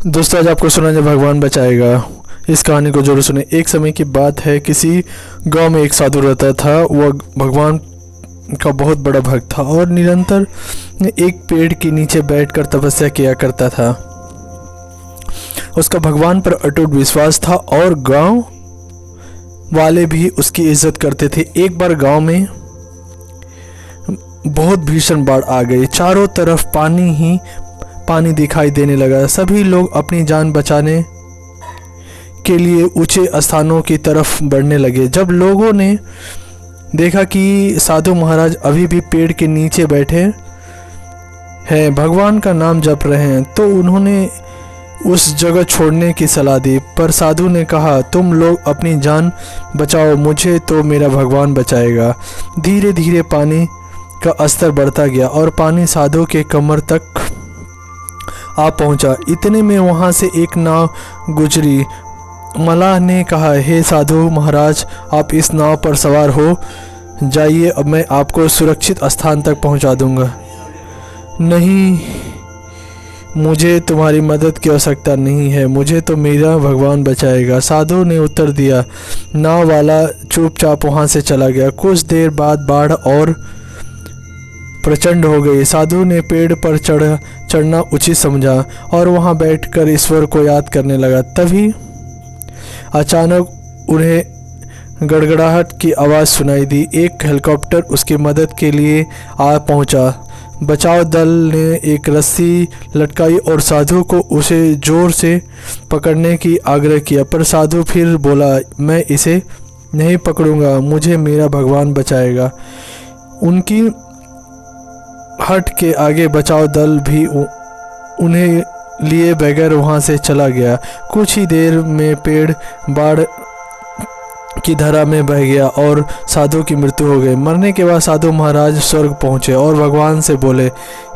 दोस्तों आज आपको सुना जब भगवान बचाएगा। इस कहानी को जरूर सुने। एक समय की बात है, किसी गांव में एक साधु रहता था। वह भगवान का बहुत बड़ा भक्त था और निरंतर एक पेड़ के नीचे बैठकर तपस्या किया करता था। उसका भगवान पर अटूट विश्वास था और गांव वाले भी उसकी इज्जत करते थे। एक बार गांव में बहुत भीषण बाढ़ आ गई। चारों तरफ पानी ही पानी दिखाई देने लगा। सभी लोग अपनी जान बचाने के लिए ऊंचे स्थानों की तरफ बढ़ने लगे। जब लोगों ने देखा कि साधु महाराज अभी भी पेड़ के नीचे बैठे हैं, भगवान का नाम जप रहे हैं, तो उन्होंने उस जगह छोड़ने की सलाह दी। पर साधु ने कहा, तुम लोग अपनी जान बचाओ, मुझे तो मेरा भगवान बचाएगा। धीरे धीरे पानी का स्तर बढ़ता गया और पानी साधु के कमर तक आ पहुंचा। इतने में वहां से एक नाव गुजरी। मलाह ने कहा, हे साधु महाराज, आप इस नाव पर सवार हो जाइए, अब मैं आपको सुरक्षित स्थान तक पहुंचा दूंगा। नहीं, मुझे तुम्हारी मदद की आवश्यकता नहीं है, मुझे तो मेरा भगवान बचाएगा, साधु ने उत्तर दिया। नाव वाला चुपचाप वहां से चला गया। कुछ देर बाद बाढ़ और प्रचंड हो गई। साधु ने पेड़ पर चढ़ना उचित समझा और वहां बैठकर ईश्वर को याद करने लगा। तभी अचानक उन्हें गड़गड़ाहट की आवाज़ सुनाई दी। एक हेलीकॉप्टर उसकी मदद के लिए आ पहुंचा। बचाव दल ने एक रस्सी लटकाई और साधु को उसे जोर से पकड़ने की आग्रह किया, पर साधु फिर बोला, मैं इसे नहीं पकड़ूंगा, मुझे मेरा भगवान बचाएगा। उनकी हट के आगे बचाव दल भी उन्हें लिए बगैर वहां से चला गया। कुछ ही देर में पेड़ बाढ़ की धारा में बह गया और साधु की मृत्यु हो गई। मरने के बाद साधु महाराज स्वर्ग पहुंचे और भगवान से बोले,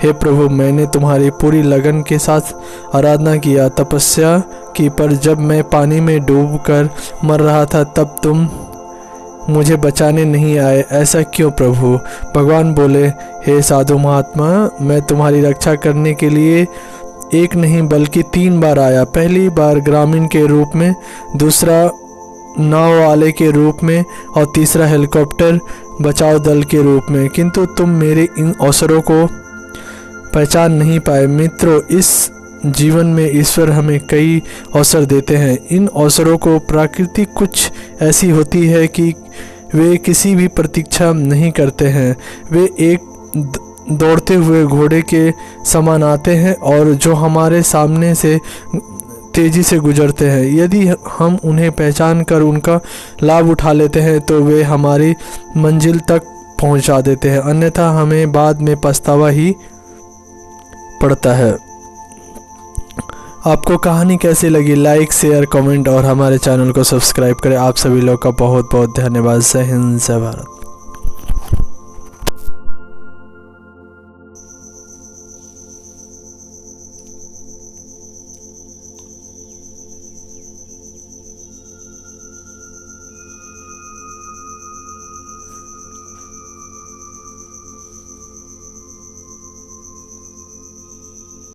हे प्रभु, मैंने तुम्हारी पूरी लगन के साथ आराधना किया, तपस्या की, पर जब मैं पानी में डूबकर मर रहा था तब तुम मुझे बचाने नहीं आए, ऐसा क्यों प्रभु? भगवान बोले, हे साधु महात्मा, मैं तुम्हारी रक्षा करने के लिए एक नहीं बल्कि 3 बार आया। पहली बार ग्रामीण के रूप में, दूसरा नाव वाले के रूप में और तीसरा हेलीकॉप्टर बचाव दल के रूप में, किंतु तुम मेरे इन अवसरों को पहचान नहीं पाए। मित्रों, इस जीवन में ईश्वर हमें कई अवसर देते हैं। इन अवसरों को प्रकृति कुछ ऐसी होती है कि वे किसी भी प्रतीक्षा नहीं करते हैं। वे एक दौड़ते हुए घोड़े के समान आते हैं और जो हमारे सामने से तेजी से गुजरते हैं। यदि हम उन्हें पहचान कर उनका लाभ उठा लेते हैं तो वे हमारी मंजिल तक पहुंचा देते हैं, अन्यथा हमें बाद में पछतावा ही पड़ता है। आपको कहानी कैसी लगी? लाइक, शेयर, कमेंट और हमारे चैनल को सब्सक्राइब करें। आप सभी लोग का बहुत बहुत धन्यवाद। जय हिंद, जय भारत।